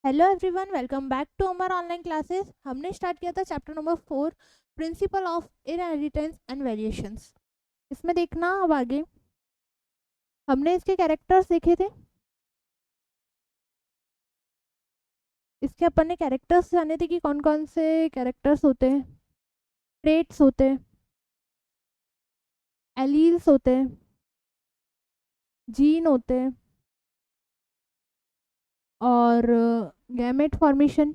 Hello everyone, welcome back to Amar online classes. हमने start किया था chapter number 4, principle of inheritance and variations. इसमें देखना अब आगे हमने इसके कैरेक्टर्स देखे थे। इसके अपन ने कैरेक्टर्स जाने थे कि कौन कौन से कैरेक्टर्स होते हैं, ट्रेट्स होते हैं, एलील्स होते हैं, जीन होते हैं और गैमेट फॉर्मेशन।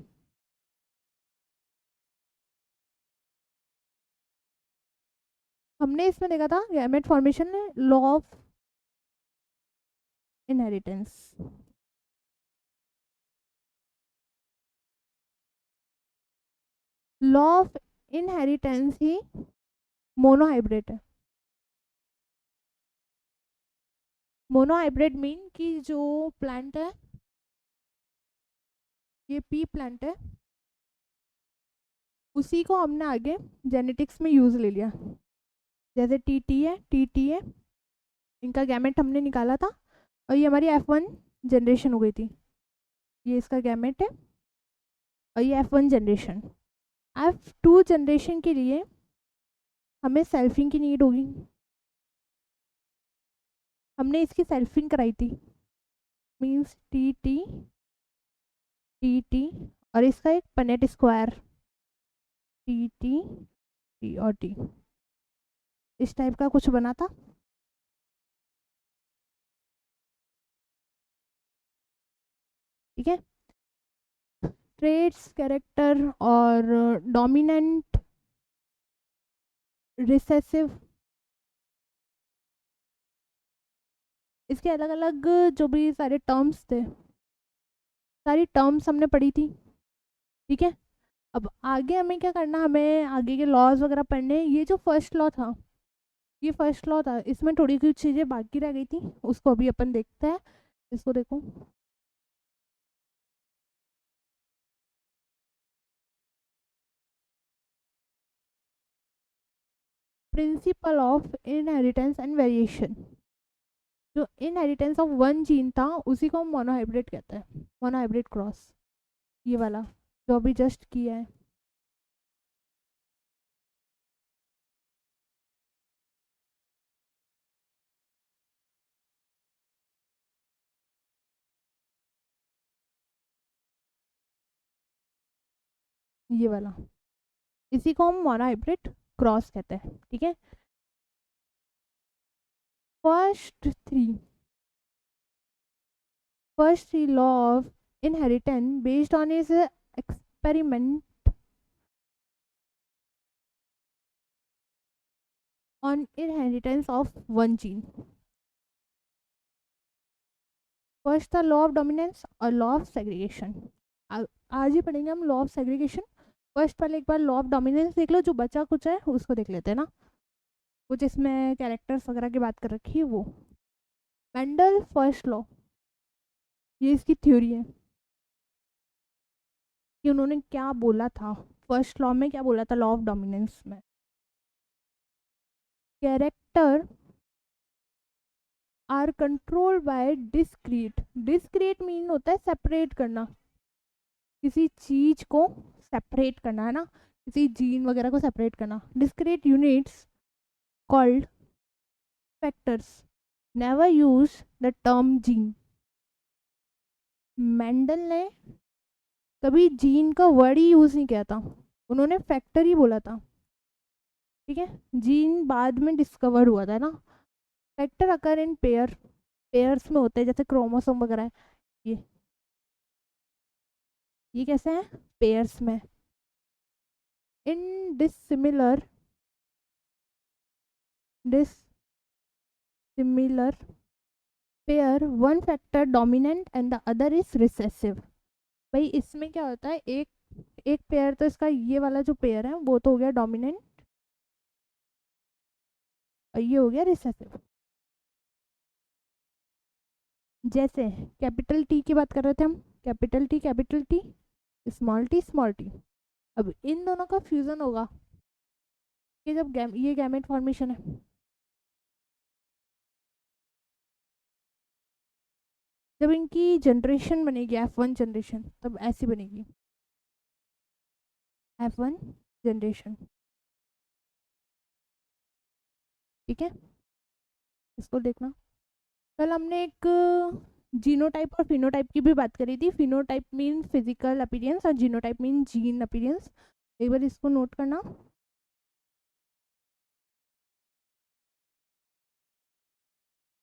हमने इसमें देखा था गैमेट फॉर्मेशन में law of inheritance. Law of inheritance he monohybrid है। मोनोहाइब्रिड मीन कि जो प्लांट है, ये पी प्लांट है, उसी को हमने आगे जेनेटिक्स में यूज़ ले लिया। जैसे टी टी है, इनका गैमेट हमने निकाला था और ये हमारी F1 जनरेशन हो गई थी। ये इसका गैमेट है और ये F1 जनरेशन। F2 जनरेशन के लिए हमें सेल्फिंग की नीड होगी। हमने इसकी सेल्फिंग कराई थी, मीन्स टी टी और इसका एक पनेट स्क्वायर टी और टी, इस टाइप का कुछ बना था। ठीक है, ट्रेट्स, कैरेक्टर और डोमिनेंट, रिसेसिव, इसके अलग अलग जो भी सारे टर्म्स थे, सारी टर्म्स हमने पढ़ी थी। ठीक है, अब आगे हमें क्या करना, हमें आगे के लॉज वगैरह पढ़ने। ये जो फर्स्ट लॉ था, ये फर्स्ट लॉ था, इसमें थोड़ी कुछ चीज़ें बाकी रह गई थी, उसको अभी अपन देखते हैं। इसको देखो, principal of inheritance and variation. जो इनहेरिटेंस ऑफ वन जीन था उसी को हम मोनोहाइब्रिड कहते हैं, मोनोहाइब्रिड क्रॉस, ये वाला जो अभी जस्ट किया है। ये वाला, इसी को हम मोनोहाइब्रिड क्रॉस कहते हैं। ठीक है, first three first three law of inheritance based on his experiment on inheritance of one gene. First था लॉ ऑफ डोमिनेंस और लॉ ऑफ सेग्रीगेशन। आज ही पढ़ेंगे हम लॉ ऑफ सेग्रीगेशन। फर्स्ट पहले एक बार लॉ ऑफ डोमिनेंस देख लो, जो बचा कुछ है उसको देख लेते हैं ना, कुछ इसमें कैरेक्टर्स वगैरह की बात कर रखी है वो। मेंडल फर्स्ट लॉ, ये इसकी थ्योरी है कि उन्होंने क्या बोला था फर्स्ट लॉ में, क्या बोला था लॉ ऑफ डोमिनेंस में। Character are controlled by discrete. Discrete mean होता है सेपरेट करना, किसी चीज को सेपरेट करना है ना, किसी जीन वगैरह को सेपरेट करना। Discrete units called factors never use the term gene. Mendel ने कभी जीन का वर्ड ही यूज नहीं किया था, उन्होंने फैक्टर ही बोला था। ठीक है, जीन बाद में डिस्कवर हुआ था ना। फैक्टर अकर इन पेयर्स में होते हैं, जैसे क्रोमोसोम वगैरह है। ये ये कैसे हैं, पेयर्स में। In dissimilar dissimilar pair one factor dominant and the other is recessive. भाई इसमें क्या होता है, एक एक पेयर तो इसका ये वाला जो पेयर है वो तो हो गया डोमिनेंट और ये हो गया रिसेसिव। जैसे कैपिटल टी की बात कर रहे थे हम, कैपिटल टी स्मॉल टी। अब इन दोनों का फ्यूजन होगा कि जब ये गैमेट फॉर्मेशन है, जब इनकी जनरेशन बनेगी F1 जनरेशन, तब ऐसी बनेगी F1 जनरेशन। ठीक है, इसको देखना। कल हमने एक जीनोटाइप और फिनोटाइप की भी बात करी थी। फिनोटाइप मीन फिजिकल अपीयरेंस और जीनोटाइप मीन जीन अपीयरेंस। एक बार इसको नोट करना।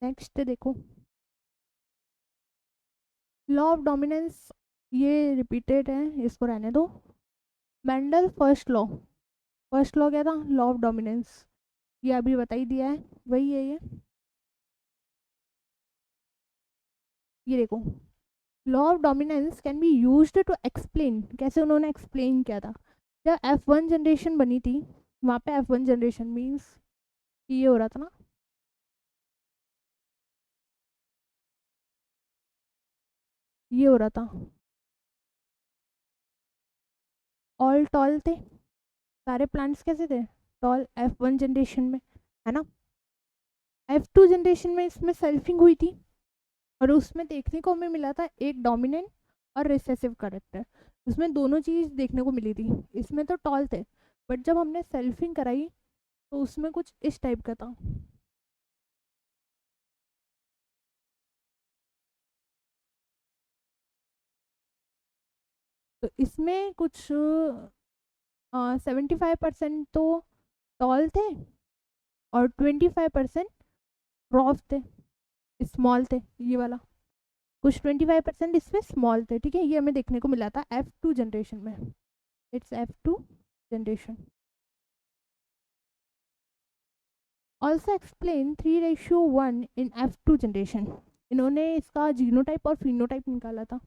नेक्स्ट देखो, लॉ ऑफ डोमिनेंस, ये रिपीटेड है, इसको रहने दो। मेंडल फर्स्ट लॉ क्या था? Law of dominance. ये अभी बता ही दिया है, वही है ये देखो, law of dominance can be used to explain. कैसे उन्होंने एक्सप्लेन किया था? जब F1 जनरेशन बनी थी, वहाँ पे F1 जनरेशन मीन्स ये हो रहा था ना, ये हो रहा था, ऑल टॉल थे, सारे प्लांट्स कैसे थे? टॉल F1 जनरेशन में, है ना। F2 जनरेशन में इसमें सेल्फिंग हुई थी, और उसमें देखने को हमें मिला था एक डोमिनेंट और रिसेसिव करेक्टर। उसमें दोनों चीज़ देखने को मिली थी। इसमें तो टॉल थे, बट जब हमने सेल्फिंग कराई तो उसमें कुछ इस टाइप का था। तो इसमें कुछ 75% तो टॉल थे और 25% रॉफ थे, स्मॉल थे, ये वाला। कुछ 25% इसमें स्मॉल थे। ठीक है, ये हमें देखने को मिला था F2 जनरेशन में। It's F2 generation. Also explain 3:1 in F2 generation. इन्होंने इसका जीनोटाइप और फिनोटाइप निकाला था।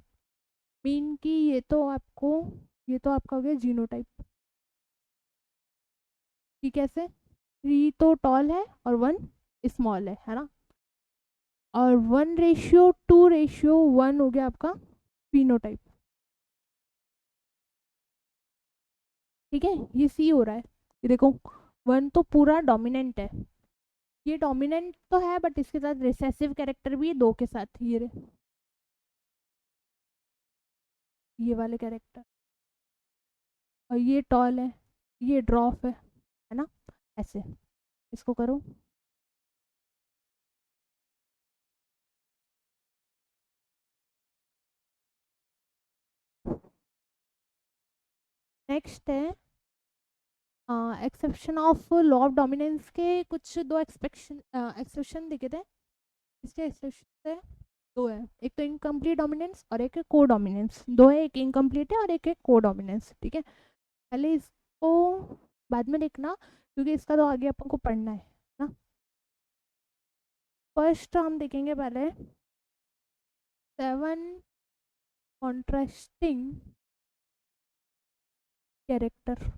मीन कि ये तो आपका हो गया जीनोटाइप। कि कैसे? 3 तो टॉल है और 1 स्मॉल है ना। और 1:2:1 हो गया आपका फिनोटाइप। ठीक है, ये सी हो रहा है। ये देखो, 1 तो पूरा डोमिनेंट है, ये डोमिनेंट तो है, बट इसके साथ रिसेसिव कैरेक्टर भी है 2 के साथ, ये वाले कैरेक्टर। और ये टॉल है, ये ड्रॉफ है ना। ऐसे इसको करो। नेक्स्ट है exception of law of dominance के कुछ दो एक्सेप्शन दिखे थे। इसके एक्सेप्शन है, दो है। एक तो इनकम्प्लीट डोमिनेंस और एक है को डोमिनेंस। दो है, एक इनकम्प्लीट है और एक है को डोमिनेंस। ठीक है, पहले इसको बाद में देखना, क्योंकि इसका तो आगे अपन को पढ़ना है ना। फर्स्ट हम देखेंगे पहले 7 कॉन्ट्रास्टिंग कैरेक्टर,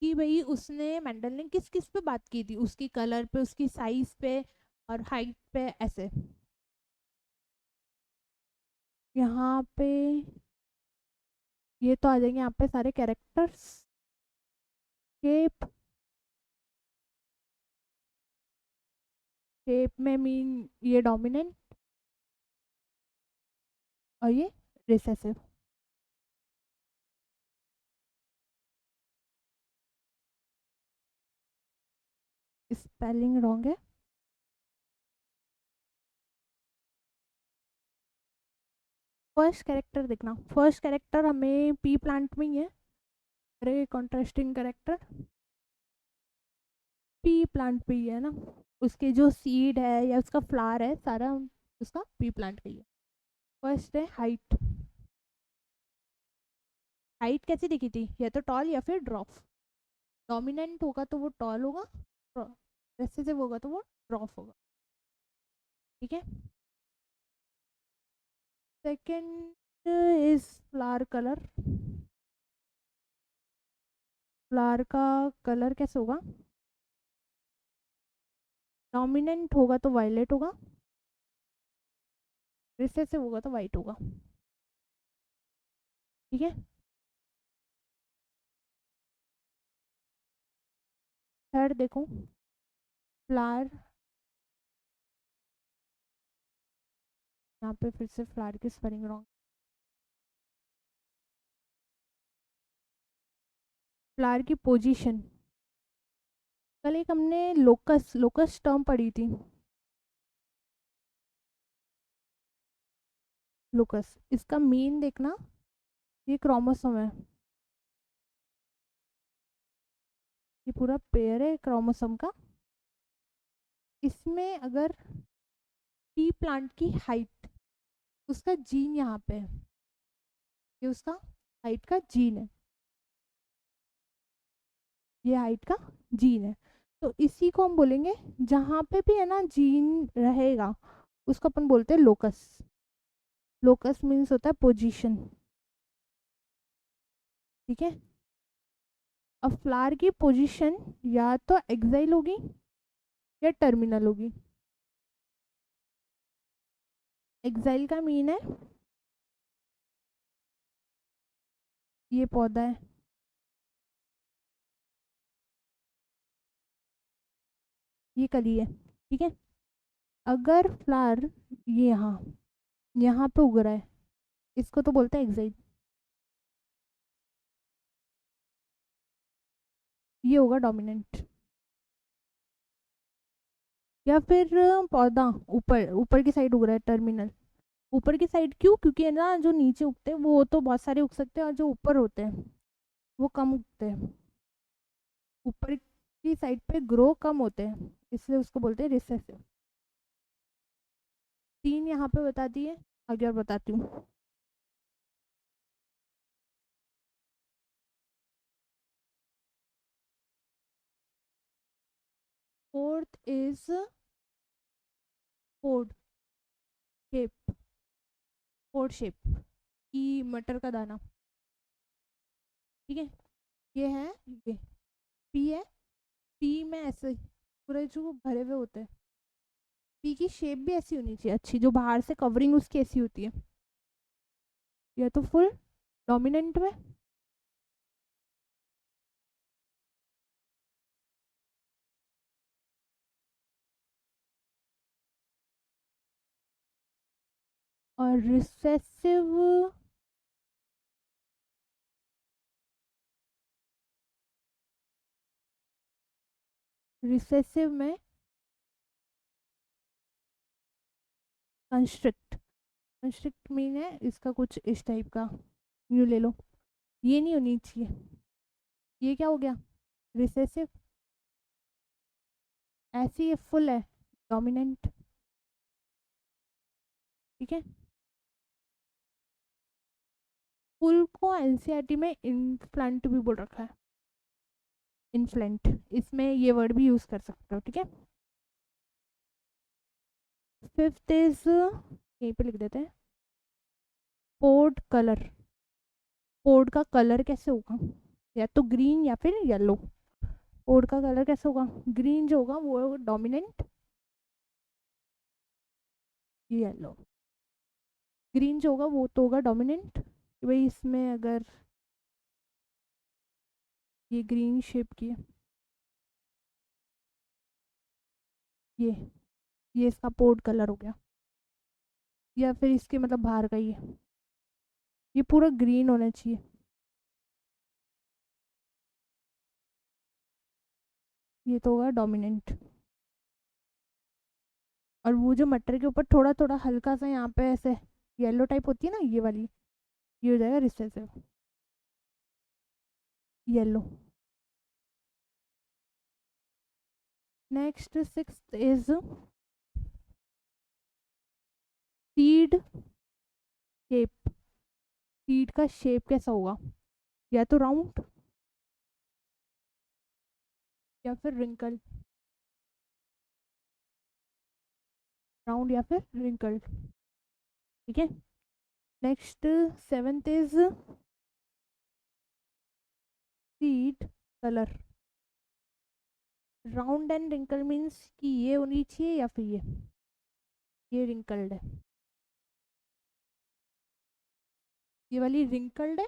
कि भाई उसने मेंडल ने किस किस पे बात की थी, उसकी कलर पे, उसकी साइज पे और हाइट पे। ऐसे यहाँ पे ये तो आ जाएंगे यहाँ पे सारे कैरेक्टर्स। शेप, शेप में मीन ये डोमिनेंट और ये रिसेसिव। स्पेलिंग रॉन्ग है। फर्स्ट कैरेक्टर देखना, फर्स्ट कैरेक्टर हमें पी प्लांट में ही है। अरे कॉन्ट्रास्टिंग कैरेक्टर पी प्लांट पे ही है ना। उसके जो सीड है या उसका फ्लावर है, सारा उसका पी प्लांट पे ही है। फर्स्ट है हाइट। हाइट कैसी दिखी थी? या तो टॉल या फिर ड्रॉफ। डोमिनेंट होगा तो वो टॉल होगा, रेसेसिव होगा तो वो ड्रॉफ होगा। ठीक है, second is flower colour. Flower का कलर कैसे होगा? डोमिनेंट होगा तो वायलेट होगा, रिसेसिव होगा तो वाइट होगा। ठीक है, थर्ड देखो, फ्लावर यहाँ पे फिर से फ्लावर की स्पेलिंग रॉन्ग। फ्लावर की पोजीशन, कल एक हमने लोकस लोकस टर्म पढ़ी थी। लोकस, इसका मीन देखना, ये क्रोमोसोम है, ये पूरा पेयर है क्रोमोसोम का। इसमें अगर पी प्लांट की हाइट, उसका जीन यहाँ पे है, ये उसका हाइट का जीन है, ये हाइट का जीन है। तो इसी को हम बोलेंगे, जहाँ पे भी है ना जीन रहेगा उसको अपन बोलते हैं लोकस। लोकस मीन्स होता है पोजीशन, ठीक है। अब फ्लावर की पोजीशन या तो एक्साइल होगी या टर्मिनल होगी। एक्साइल का मीन है ये पौधा है, ये कली है, ठीक है। अगर फ्लावर ये यहाँ यहाँ पे उग रहा है, इसको तो बोलते हैं एक्साइल, ये होगा डोमिनेंट। या फिर पौधा ऊपर ऊपर की साइड उग रहा है, टर्मिनल। ऊपर की साइड क्यों? क्योंकि है ना जो नीचे उगते हैं वो तो बहुत सारे उग सकते हैं, और जो ऊपर होते हैं वो कम उगते हैं। ऊपर की साइड पे ग्रो कम होते हैं, इसलिए उसको बोलते हैं रिसेसिव। तीन यहाँ पे बता दिए, आगे और बताती हूँ। Fourth is pod shape, pod shape की मटर का दाना, ठीक है। ये है, ये पी है, पी में ऐसे पूरे जो भरे हुए होते हैं, पी की शेप भी ऐसी होनी चाहिए अच्छी, जो बाहर से कवरिंग उसकी ऐसी होती है। यह तो फुल डोमिनेंट में। और रिसेसिव, रिसेसिव में कंस्ट्रिक्ट, कंस्ट्रिक्ट मीन है इसका कुछ इस टाइप का, यूँ ले लो, ये नहीं होनी चाहिए। ये क्या हो गया? रिसेसिव। ऐसी ये फुल है, डोमिनेंट, ठीक है। फुल को एनसीईआरटी में इनफ्लंट भी बोल रखा है, इनफ्लंट, इसमें ये वर्ड भी यूज कर सकते हो, ठीक है। फिफ्थ इज, यहीं पे लिख देते हैं, पोड कलर। पोड का कलर कैसे होगा? या तो ग्रीन या फिर येलो। पोड का कलर कैसे होगा? ग्रीन जो होगा वो डोमिनेंट, येलो। ग्रीन जो होगा वो तो होगा डोमिनेंट। भाई इसमें अगर ये ग्रीन शेप की है, ये ये इसका पोड कलर हो गया। या फिर इसके मतलब बाहर का ये पूरा ग्रीन होना चाहिए, ये तो होगा डोमिनेंट। और वो जो मटर के ऊपर थोड़ा थोड़ा हल्का सा यहाँ पे ऐसे येलो टाइप होती है ना, ये वाली, ये हो जाएगा recessive, yellow. Next sixth is seed shape. Seed का शेप कैसा होगा? या तो राउंड या फिर रिंकल, राउंड या फिर रिंकल, ठीक है। Next seventh is seed colour. Round and wrinkle means कि ये होनी चाहिए या फिर ये रिंकल्ड है, ये वाली रिंकल्ड है,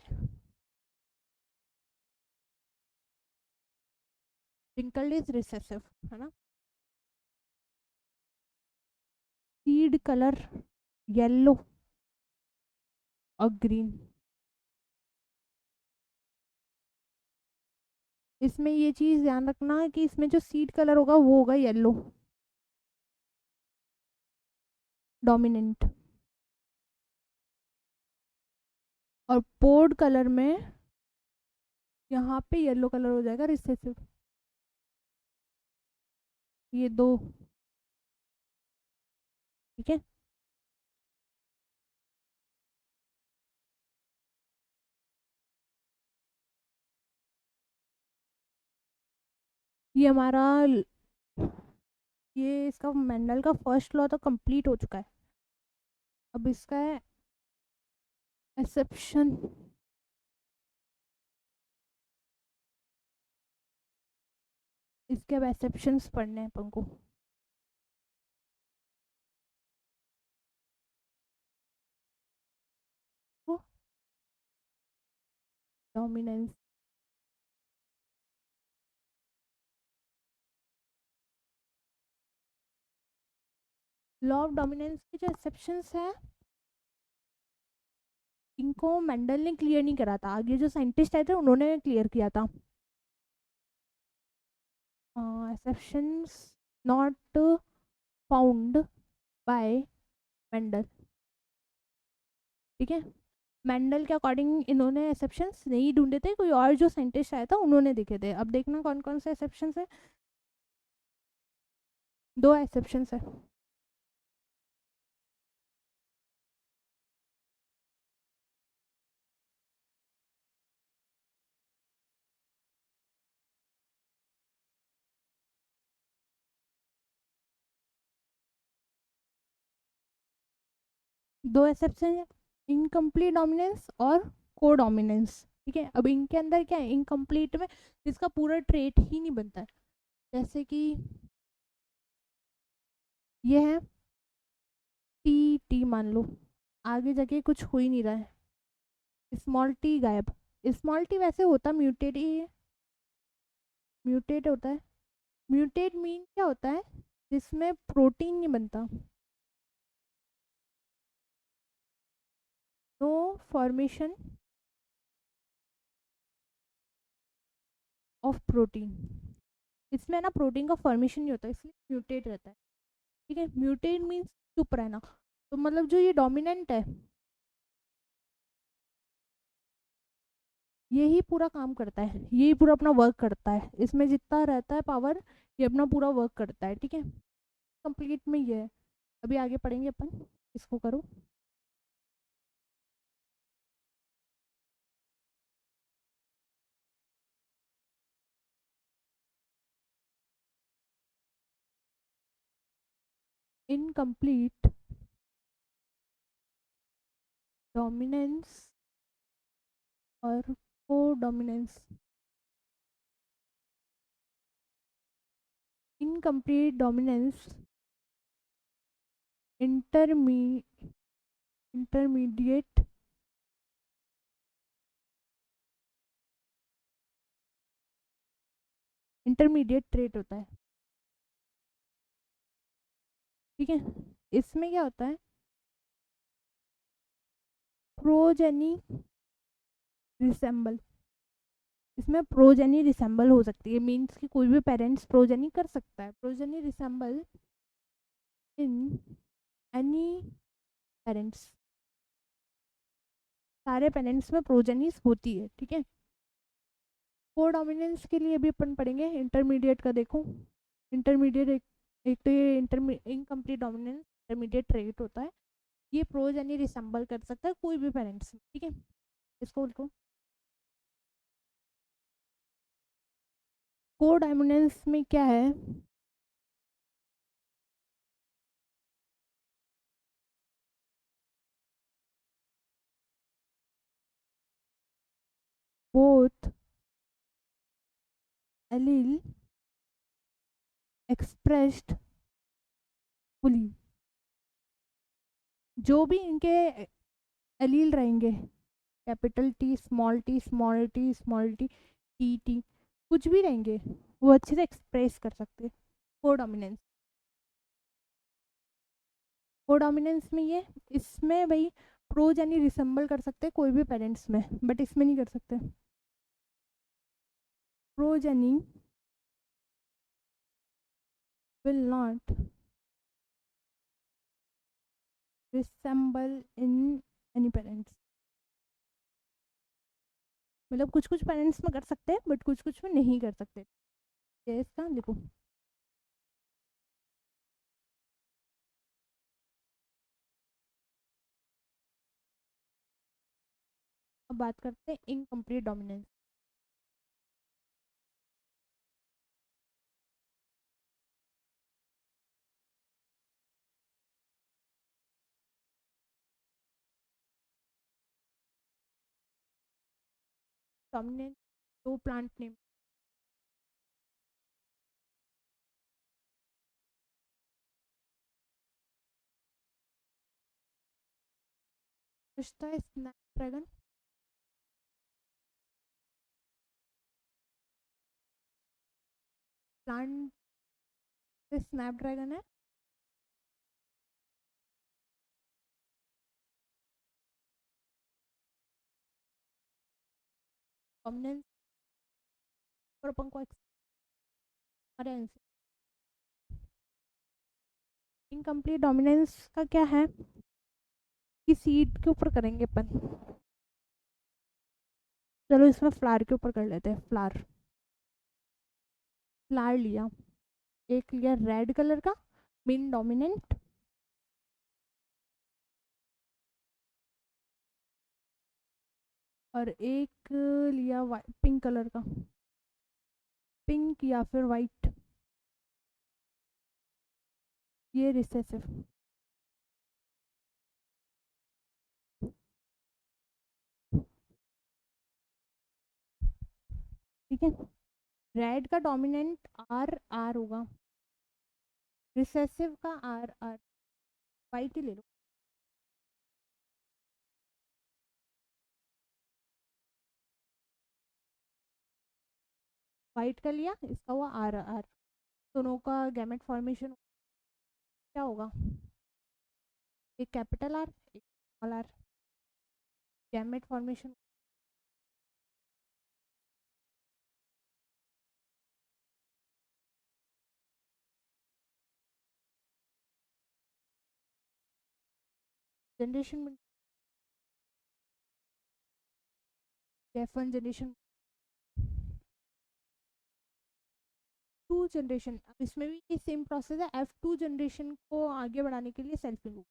रिंकल्ड इज रिसेसिव, है ना। सीड कलर येलो और ग्रीन। इसमें ये चीज़ ध्यान रखना कि इसमें जो सीड कलर होगा वो होगा येलो, डोमिनेंट। और पोर्ड कलर में यहाँ पे येलो कलर हो जाएगा रिसेसिव। ये दो, ठीक है। ये हमारा ये इसका मेंडल का फर्स्ट लॉ तो कंप्लीट हो चुका है। अब इसका है एक्सेप्शन। इसके अब एक्सेप्शंस पढ़ने हैं अपन को। डोमिनेंस, लॉ ऑफ डोमिनेंस के जो एक्सेप्शंस है इनको मेंडल ने क्लियर नहीं करा था, आगे जो साइंटिस्ट आए थे उन्होंने क्लियर किया था। Exceptions not found by Mendel, ठीक है। मेंडल के अकॉर्डिंग इन्होंने एक्सेप्शंस नहीं ढूंढे थे, कोई और जो साइंटिस्ट आया था उन्होंने देखे थे। अब देखना कौन कौन से एक्सेप्शंस है। दो एक्सेप्शंस है। दो एक्सेप्शन है, इनकम्प्लीट डोमिनेंस और को डोमिनेंस, ठीक है। अब इनके अंदर क्या है, इनकम्प्लीट में जिसका पूरा ट्रेट ही नहीं बनता है, जैसे कि ये है टी टी मान लो, आगे जाके कुछ हो ही नहीं रहा है, स्मॉल टी गायब। स्मॉल टी वैसे होता म्यूटेट ही है, म्यूटेट होता है। म्यूटेट मीन क्या होता है, जिसमें प्रोटीन नहीं बनता, नो फॉर्मेशन ऑफ प्रोटीन। इसमें ना प्रोटीन का फॉर्मेशन नहीं होता, इसलिए म्यूटेट रहता है, ठीक है। म्यूटेट मीन्स चुप रहना। तो मतलब जो ये डोमिनेंट है यही पूरा काम करता है, यही पूरा अपना वर्क करता है, इसमें जितना रहता है पावर ये अपना पूरा वर्क करता है, ठीक है। कंप्लीट में ये है। अभी आगे पढ़ेंगे अपन, इसको करो। इनकम्प्लीट डोमिनेंस और codominance. Incomplete dominance inter intermediate intermediate trait होता है, ठीक है। इसमें क्या होता है, प्रोजेनी रिसेंबल। इसमें प्रोजेनी रिसेंबल हो सकती है, मीन्स कि कोई भी पेरेंट्स प्रोजेनी कर सकता है। Progeny resemble in any parents, सारे पेरेंट्स में प्रोजेनीस होती है, ठीक है। को डोमिनेंस के लिए भी अपन पढ़ेंगे इंटरमीडिएट का। देखो इंटरमीडिएट एक तो ये इनकम्प्लीट डोमिनेंस इंटरमीडिएट ट्रेट होता है, ये प्रोजेनी रिसेंबल कर सकता है कोई भी पेरेंट्स, ठीक है। इसको लिखो। को डोमिनेंस में क्या है, बोथ एलील एक्सप्रेस्ड फुली, जो भी इनके एलील रहेंगे, capital T small T small T small T T T, कुछ भी रहेंगे वो अच्छे से एक्सप्रेस कर सकते हैं को डोमिनेंस। कोडोमिनेंस में ये, इसमें भाई प्रोज यानी रिसेंबल कर सकते हैं कोई भी पेरेंट्स में, बट इसमें नहीं कर सकते। प्रोज यानी will not resemble in any parents, मतलब कुछ कुछ पेरेंट्स में कर सकते हैं बट कुछ कुछ में नहीं कर सकते। ये इसका लिखो। अब बात करते हैं इनकम्प्लीट डोमिनेंस। डोमिनेंस दो प्लांट नेम, फर्स्ट है स्नैपड्रैगन, प्लांट स्नैपड्रैगन है। डोमिनेंस और अपन को हमारे आंसर। इनकम्प्लीट डोमिनेंस का क्या है कि सीड के ऊपर करेंगे अपन। चलो इसमें फ्लावर के ऊपर कर लेते हैं। फ्लावर, फ्लावर लिया, एक लिया रेड कलर का मेन डोमिनेंट, और एक लिया पिंक कलर का, पिंक या फिर वाइट, ये रिसेसिव। ठीक है, रेड का डोमिनेंट आर आर होगा, रिसेसिव का आर आर, वाइट ही ले लो। वाइट का लिया, इसका हुआ आर आर, दोनों का गैमेट फॉर्मेशन क्या होगा, एक कैपिटल आर एक small R, gamete formation. Generation में F1 जनरेशन, 2 जनरेशन, अब इसमें भी सेम प्रोसेस है। F2 जनरेशन को आगे बढ़ाने के लिए सेल्फिंग होगा।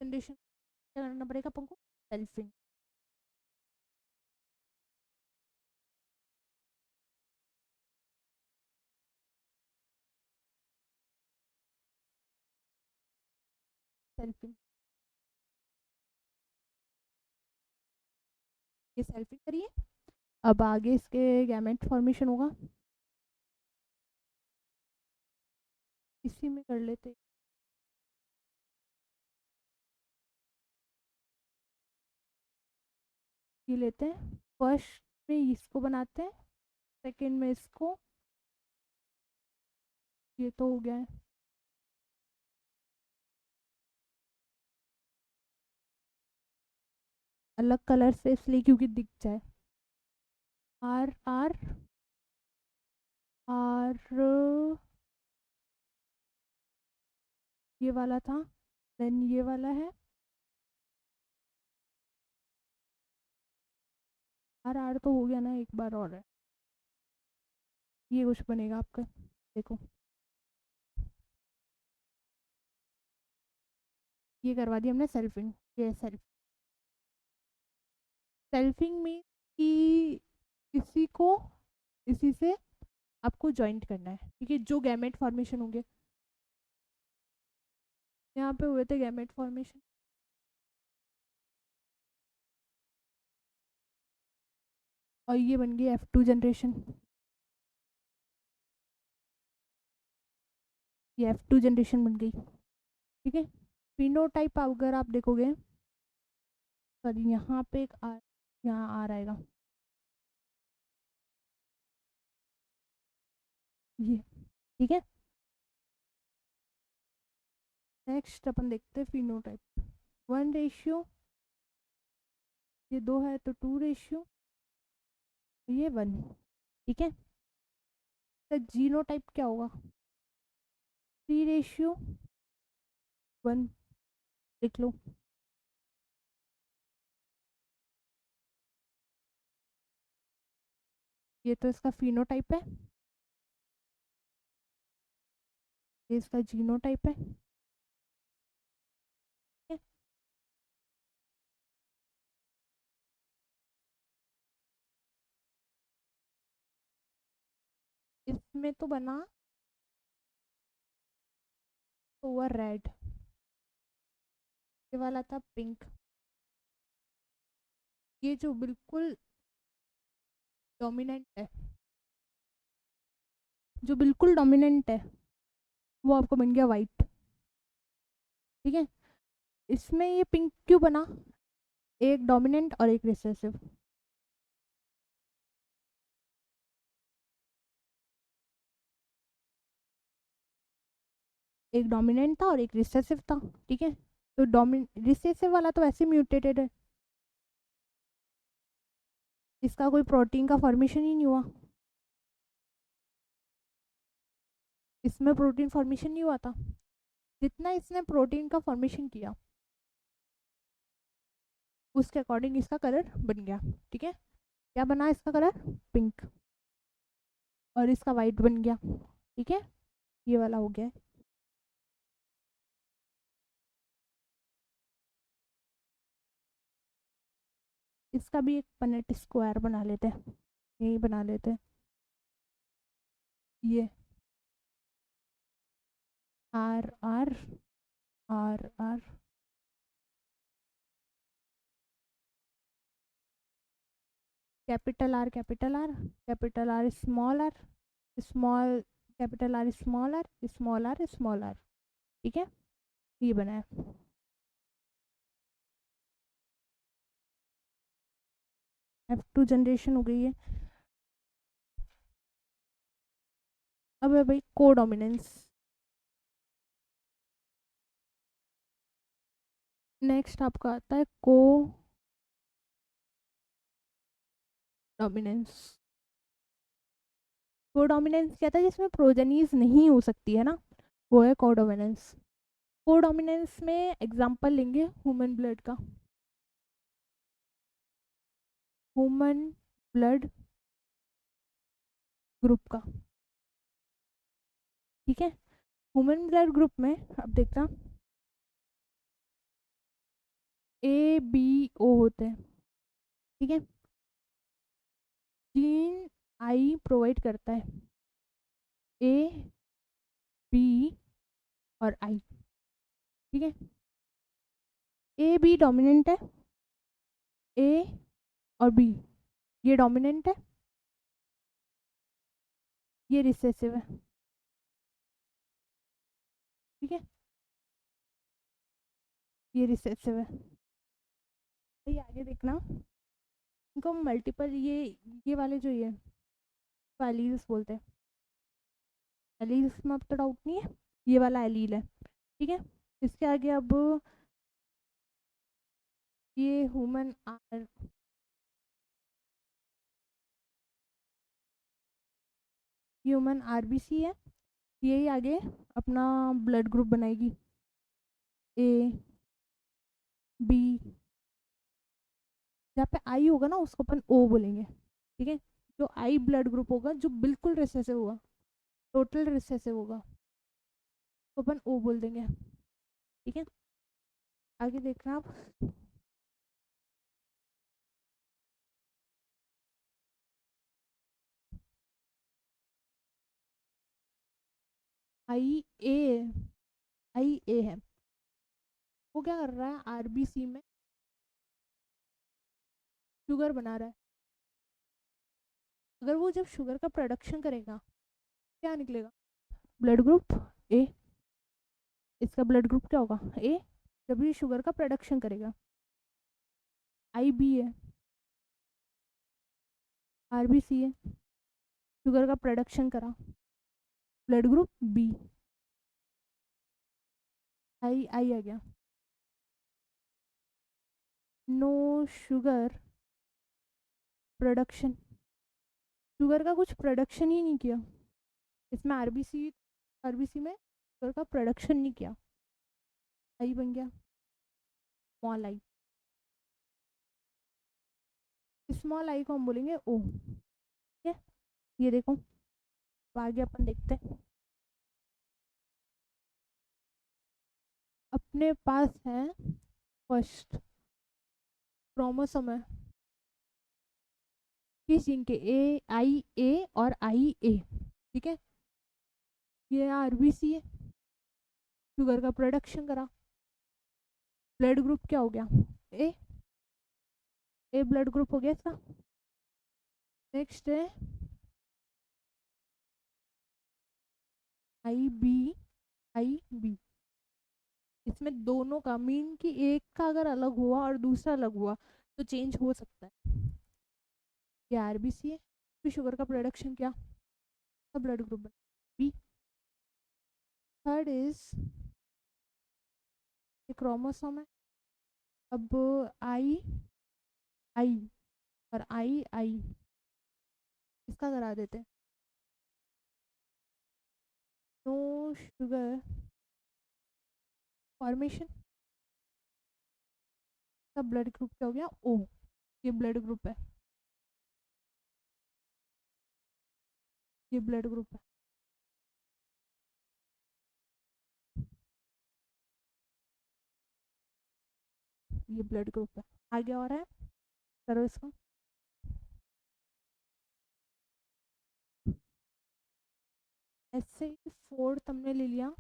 जनरेशन क्या करना पड़ेगा अपन को, सेल्फिंग। सेल्फिंग, ये सेल्फिंग करिए। अब आगे इसके गैमेट फॉर्मेशन होगा, इसी में कर लेते। ये लेते हैं, फर्स्ट में इसको बनाते हैं, सेकंड में इसको, ये तो हो गया है। अलग कलर से इसलिए क्योंकि दिख जाए। आर आर आर, ये वाला था, देन ये वाला है, आर आर तो हो गया ना, एक बार और है। ये कुछ बनेगा आपका, देखो ये करवा दिया हमने सेल्फिंग। ये सेल्फिंग में कि इसी को इसी से आपको जॉइंट करना है, ठीक है, जो गैमेट फॉर्मेशन होंगे। यहाँ पे हुए थे गैमेट फॉर्मेशन, और ये बन गई F2 जनरेशन। ये F2 जनरेशन बन गई, ठीक है। फिनोटाइप अगर आप देखोगे, सॉरी यहाँ पे एक आर यहाँ आ रहेगा ये, ठीक है। नेक्स्ट अपन देखते हैं फिनोटाइप। 1 रेशियो, ये 2 है तो 2 रेशियो, ये 1, ठीक है। तो जीनोटाइप क्या होगा? 3:1, लिख लो। ये तो इसका फिनोटाइप है, ये इसका जीनोटाइप है, ठीक है? इसमें तो बना तो हुआ रेड, ये वाला था पिंक। ये जो बिल्कुल डोमिनेंट है, जो बिल्कुल डोमिनेंट है, वो आपको बन गया वाइट, ठीक है। इसमें ये पिंक क्यों बना? एक डोमिनेंट और एक रिसेसिव। एक डोमिनेंट था और एक रिसेसिव था, ठीक है। तो रिसेसिव वाला तो वैसे म्यूटेटेड है, इसका कोई प्रोटीन का फॉर्मेशन ही नहीं हुआ, इसमें प्रोटीन फॉर्मेशन नहीं हुआ था। जितना इसने प्रोटीन का फॉर्मेशन किया उसके अकॉर्डिंग इसका कलर बन गया, ठीक है। क्या बना इसका कलर? पिंक, और इसका वाइट बन गया, ठीक है। ये वाला हो गया। इसका भी एक पनेट स्क्वायर बना लेते हैं, यही बना लेते हैं। ये R R R R, capital R capital R, capital R small R, small capital R small R small R small R, ठीक है। ये बना है। F2 जनरेशन हो गई है। अब है भाई कोडोमिनेंस। नेक्स्ट आपका आता है को डोमिनेंस। कोडोमिनेंस क्या था? जिसमें प्रोजेनीज नहीं हो सकती है ना, वो है कोडोमिनेंस। कोडोमिनेंस में एग्जांपल लेंगे ह्यूमन ब्लड का, ह्यूमन ब्लड ग्रुप का, ठीक है। ह्यूमन ब्लड ग्रुप में अब देखना ABO होते हैं, ठीक है। जीन आई प्रोवाइड करता है A, B और I, ठीक है। AB डोमिनेंट है, A और B ये डोमिनेंट है, ये रिसेसिव है, ठीक है। ये रिसेसिव है। ये आगे देखना, इनको मल्टीपल ये वाले जो ये एलील्स बोलते हैं। एलील्स में अब तो डाउट नहीं है, ये वाला एलील है, ठीक है। इसके आगे अब ये ह्यूमन RBC है, यही आगे अपना ब्लड ग्रुप बनाएगी AB। जहाँ पे आई होगा ना उसको अपन O बोलेंगे, ठीक है। जो आई ब्लड ग्रुप होगा जो बिल्कुल रिसेसिव होगा, टोटल रिसेसिव होगा, तो अपन O बोल देंगे, ठीक है। आगे देखना आप, IA, IA है, वो क्या कर रहा है RBC में शुगर बना रहा है। अगर वो जब शुगर का प्रोडक्शन करेगा क्या निकलेगा? Blood group A। इसका ब्लड ग्रुप क्या होगा? A। जब ये शुगर का प्रोडक्शन करेगा IB है, आरबीसी है, शुगर का प्रोडक्शन करा, ब्लड ग्रुप बी, आई आई आ गया, नो शुगर प्रोडक्शन, शुगर का कुछ प्रोडक्शन ही नहीं किया इसमें, आरबीसी, आरबीसी में शुगर का प्रोडक्शन नहीं किया, आई बन गया स्मॉल आई, स्मॉल आई को हम बोलेंगे ओ, ठीक है। ये देखो, तो आगे अपन देखते हैं, अपने पास है फर्स्ट क्रोमोसोम है किस जीन के, ए और आई ए, ठीक है। ये आरबीसी है, शुगर का प्रोडक्शन करा, ब्लड ग्रुप क्या हो गया, ए, ए ब्लड ग्रुप हो गया इसका। नेक्स्ट है आई बी, आई बी, इसमें दोनों का मीन कि एक का अगर अलग हुआ और दूसरा अलग हुआ तो चेंज हो सकता है। ये आरबीसी है, फिर शुगर का प्रोडक्शन क्या, blood group B. Third is chromosome है, अब आई आई और आई आई इसका करा देते हैं, नो शुगर फॉर्मेशन, का ब्लड ग्रुप क्या हो गया, ओ, ये ब्लड ग्रुप है, ये ब्लड ग्रुप है। ये ब्लड ग्रुप है, आगे और है, करो इसको, ऐसे ही फोर्थ हमने ले लिया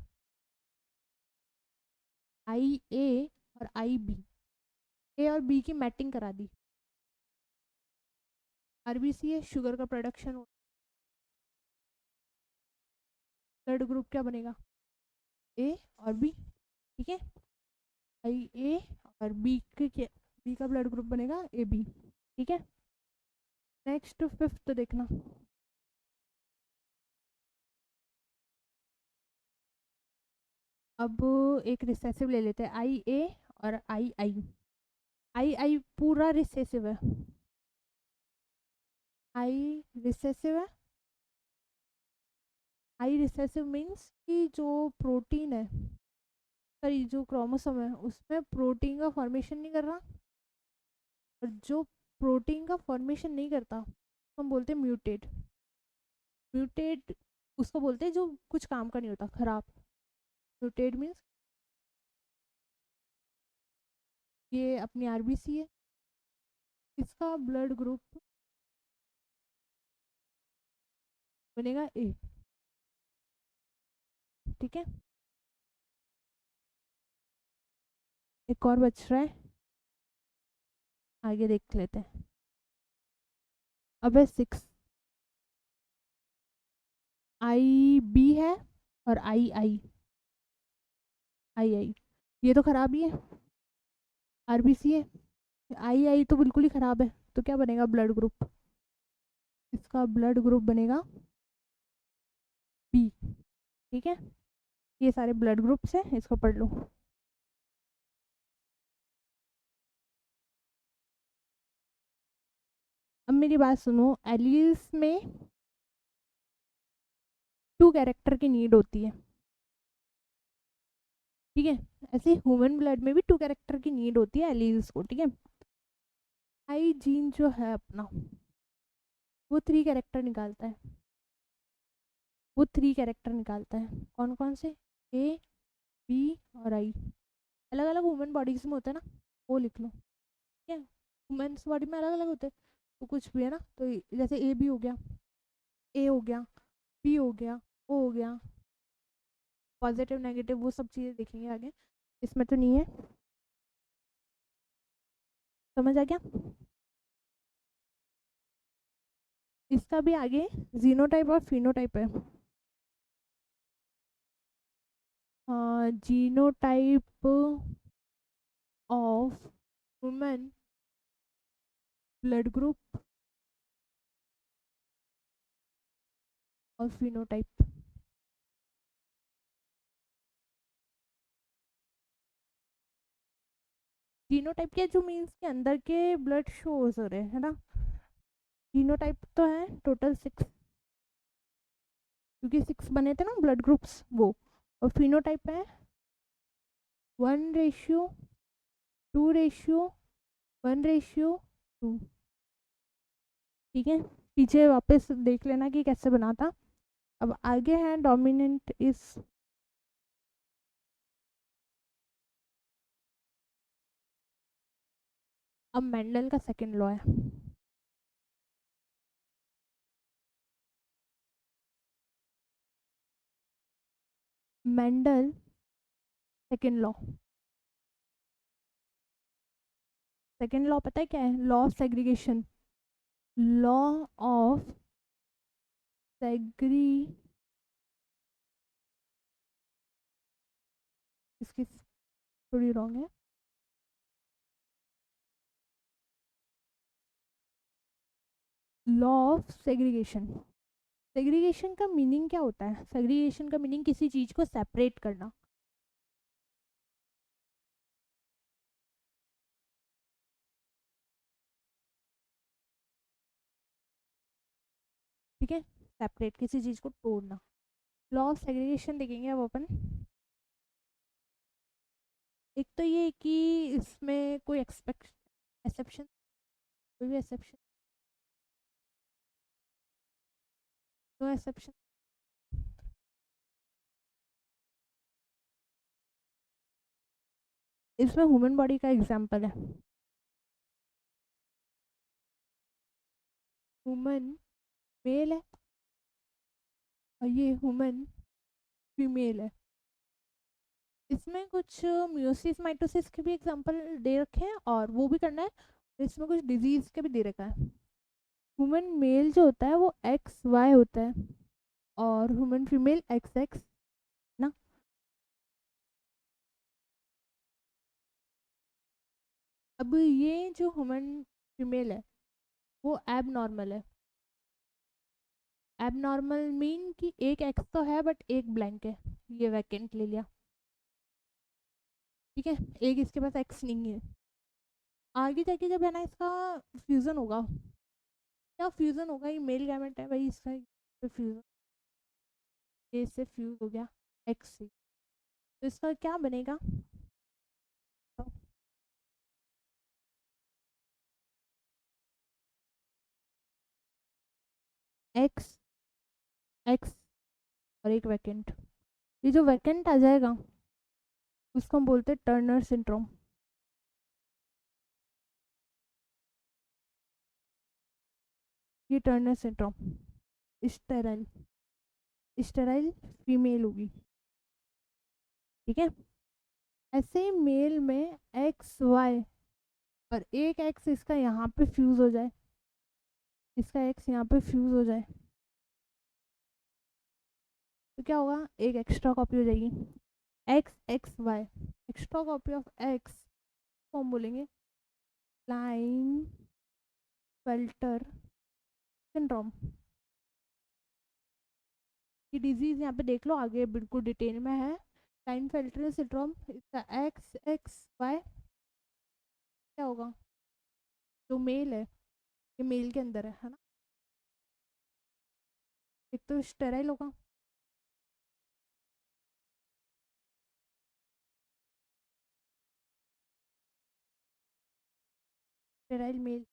आई ए और आई बी, ए और बी की मैटिंग करा दी, आरबीसी है, शुगर का प्रोडक्शन हो, ब्लड ग्रुप क्या बनेगा, ए और बी, ठीक है। आई ए और बी के, बी का ब्लड ग्रुप बनेगा ए बी, ठीक है। नेक्स्ट फिफ्थ देखना, अब एक रिसेसिव ले लेते हैं, आई ए और आई आई, आई आई पूरा रिसेसिव है, आई रिसेसिव है, आई रिसेसिव मीन्स कि जो प्रोटीन है, सॉरी जो क्रोमोसोम है उसमें प्रोटीन का फॉर्मेशन नहीं कर रहा, और जो प्रोटीन का फॉर्मेशन नहीं करता तो हम बोलते हैं म्यूटेट, म्यूटेट उसको बोलते हैं जो कुछ काम का नहीं होता, खराब, म्यूटेट मीन्स। ये अपनी आरबीसी है, इसका ब्लड ग्रुप बनेगा ए, ठीक है। एक और बच रहा है, आगे देख लेते हैं, अब है सिक्स, आई बी है और आई आई, आई आई ये तो खराब ही है, आरबीसी है, आई आई तो बिल्कुल ही खराब है, तो क्या बनेगा ब्लड ग्रुप, इसका ब्लड ग्रुप बनेगा बी, ठीक है। ये सारे ब्लड ग्रुप्स हैं, इसको पढ़ लो। अब मेरी बात सुनो, एलील्स में 2 कैरेक्टर की नीड होती है, ठीक है। ऐसे ह्यूमन ब्लड में भी 2 कैरेक्टर की नीड होती है एलील्स को, ठीक है। आई जीन जो है अपना, वो 3 कैरेक्टर निकालता है, वो 3 कैरेक्टर निकालता है, कौन कौन से, ए बी और आई, अलग अलग ह्यूमन बॉडीज में होता है ना, वो लिख लो, ठीक है। ह्यूमन्स बॉडी में अलग अलग होते हैं, तो कुछ भी है ना, तो जैसे ए बी हो गया, ए हो गया, बी हो गया, ओ हो गया, पॉजिटिव नेगेटिव वो सब चीज़ें देखेंगे आगे, इसमें तो नहीं है, समझ आ गया। इसका भी आगे जीनोटाइप और फिनोटाइप है, genotype of human blood group और फिनोटाइप। जीनोटाइप के जो मीन्स के अंदर के ब्लड शोज हो रहे हैं, है ना। जीनोटाइप तो है टोटल 6, क्योंकि 6 बने थे ना ब्लड ग्रुप्स वो। और फिनोटाइप है 1:2:1:2। ठीक है, पीछे वापस देख लेना कि कैसे बना था। अब आगे है डोमिनेंट इज। अब मेंडल का सेकंड लॉ है। Mendel second law. Second law पता है क्या है? Law of segregation. Law of segre इसकी थोड़ी रॉन्ग है। Law of segregation. सेग्रीगेशन का मीनिंग क्या होता है? सेग्रीगेशन का मीनिंग किसी चीज को सेपरेट करना। ठीक है, सेपरेट किसी चीज को तोड़ना। लॉ ऑफ सेग्रीगेशन देखेंगे अब अपन। एक तो ये कि इसमें कोई एक्सेप्शन, कोई भी एक्सेप्शन, नो एक्सेप्शन। इसमें ह्यूमन बॉडी का एग्जांपल है। ह्यूमन मेल है और ये ह्यूमन फीमेल है। इसमें कुछ म्यूसिस माइटोसिस के भी एग्जांपल दे रखे हैं और वो भी करना है। इसमें कुछ डिजीज के भी दे रखा है। ह्यूमन मेल जो होता है वो XY होता है और ह्यूमन फीमेल XX ना। अब ये जो ह्यूमन फीमेल है वो एब नॉर्मल है। एब नॉर्मल मीन कि एक एक्स तो है बट एक ब्लैंक है, ये वैकेंट ले लिया। ठीक है, एक इसके पास एक्स नहीं है। आगे जाके जब है ना इसका फ्यूजन होगा, क्या फ्यूजन होगा, ये मेल गैमेट है भाई, इसका फ्यूजन ए से फ्यूज हो गया एक्स से, तो इसका क्या बनेगा? एक्स एक्स और एक वैकेंट। ये जो वैकेंट आ जाएगा उसको हम बोलते हैं टर्नर सिंड्रोम। ये Turner syndrome. Sterile, sterile female होगी। ठीक है, ऐसे ही मेल में XY और एक एक्स इसका यहाँ पे फ्यूज हो जाए, इसका एक्स यहाँ पे फ्यूज हो जाए, तो क्या होगा? एक एक्स्ट्रा कॉपी हो जाएगी XXY। Extra copy of x को हम बोलेंगे लाइन फिल्टर सिंड्रोम। ये डिजीज यहाँ पे देख लो, आगे बिल्कुल डिटेल में है। लाइन फिल्टर सिंड्रोम, इसका XXY क्या होगा? जो मेल है ये मेल के अंदर है ना। एक तो स्टेराइल होगा, sterile male.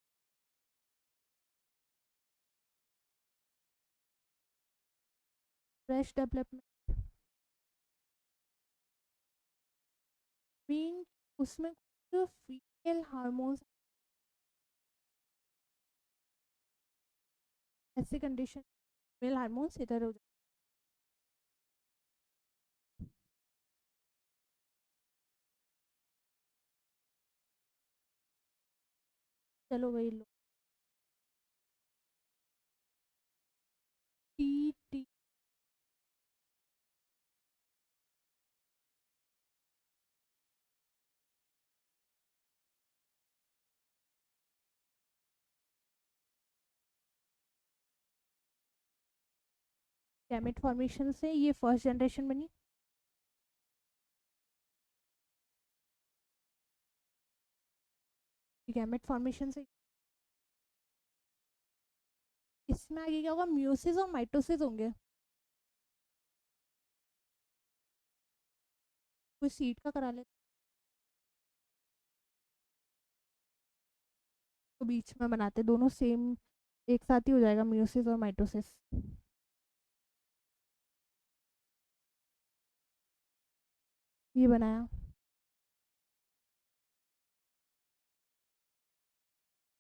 Fresh development mean उसमें जो फीमेल हार्मोन्स, ऐसी कंडीशन मेल हार्मोन्स इधर हो जाए। चलो वही लो, टी गैमेट फॉर्मेशन से ये फर्स्ट जनरेशन बनी। गैमेट फॉर्मेशन से इसमें आगे क्या होगा, म्यूसिस और माइटोसिस होंगे। कोई सीड का करा ले तो बीच में बनाते, दोनों सेम एक साथ ही हो जाएगा, म्यूसिस और माइटोसिस। ये बनाया।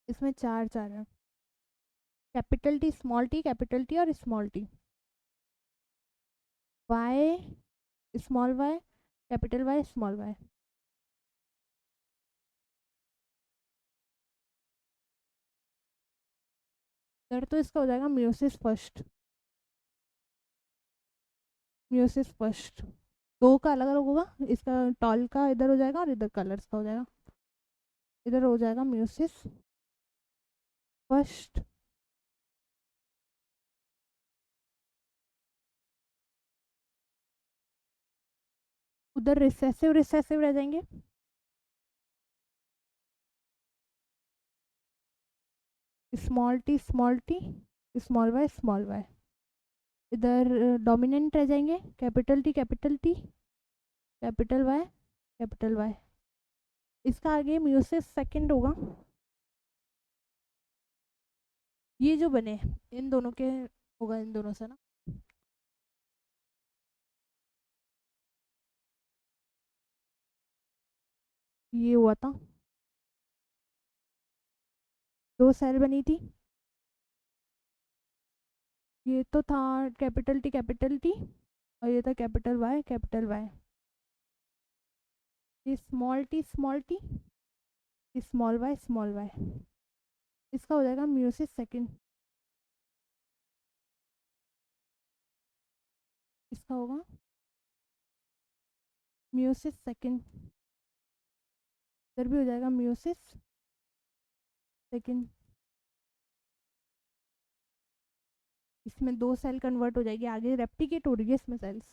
इसमें चार चार है, capital T small t, capital T और small t. Y small y, capital Y small Y. इधर तो इसका हो जाएगा म्यूसिस फर्स्ट, म्यूसिस फर्स्ट। दो का अलग अलग होगा, इसका टॉल का इधर हो जाएगा और इधर कलर्स का हो जाएगा। इधर हो जाएगा म्यूसिस फर्स्ट, उधर रिसेसिव रिसेसिव रह जाएंगे। Small T small T, small Y small Y. इधर डोमिनेंट रह जाएंगे, capital T capital T, capital Y capital Y. इसका आगे म्यूसिस सेकंड होगा। ये जो बने इन दोनों के होगा, इन दोनों से ना। ये हुआ था, दो सेल बनी थी। ये तो था कैपिटल टी और ये था कैपिटल वाई कैपिटल वाई। ये small T small T, small Y small Y. इसका हो जाएगा म्यूसिस सेकंड। इसका होगा म्यूसिस सेकंड। इधर भी हो जाएगा म्यूसिस सेकंड। इसमें दो सेल कन्वर्ट हो जाएगी, आगे रेप्लिकेट हो रही है इसमें सेल्स।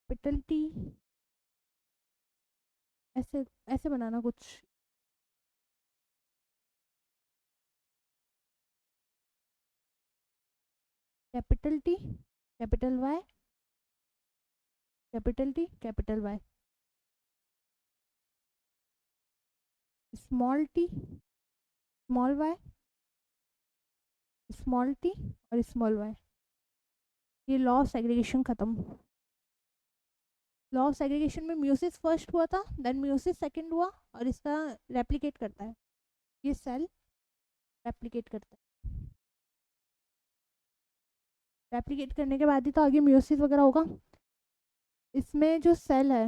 कैपिटल टी, ऐसे ऐसे बनाना कुछ। Capital T capital Y, capital T capital Y. Small T small Y, small T और स्मॉल वाई। ये लॉ ऑफ सेग्रीगेशन खत्म। लॉ ऑफ सेग्रीगेशन में म्यूसिस फर्स्ट हुआ था, देन म्यूसिस सेकंड हुआ, और इसका रेप्लिकेट करता है, ये सेल रेप्लिकेट करता है। रेप्लिकेट करने के बाद ही तो आगे म्यूसिस वगैरह होगा। इसमें जो सेल है,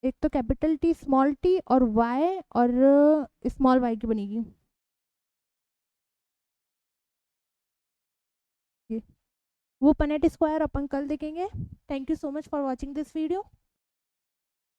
एक तो कैपिटल टी स्मॉल टी और वाई और स्मॉल वाई की बनेगी। ये वो पनेट स्क्वायर अपन कल देखेंगे। Thank you so much for watching this video.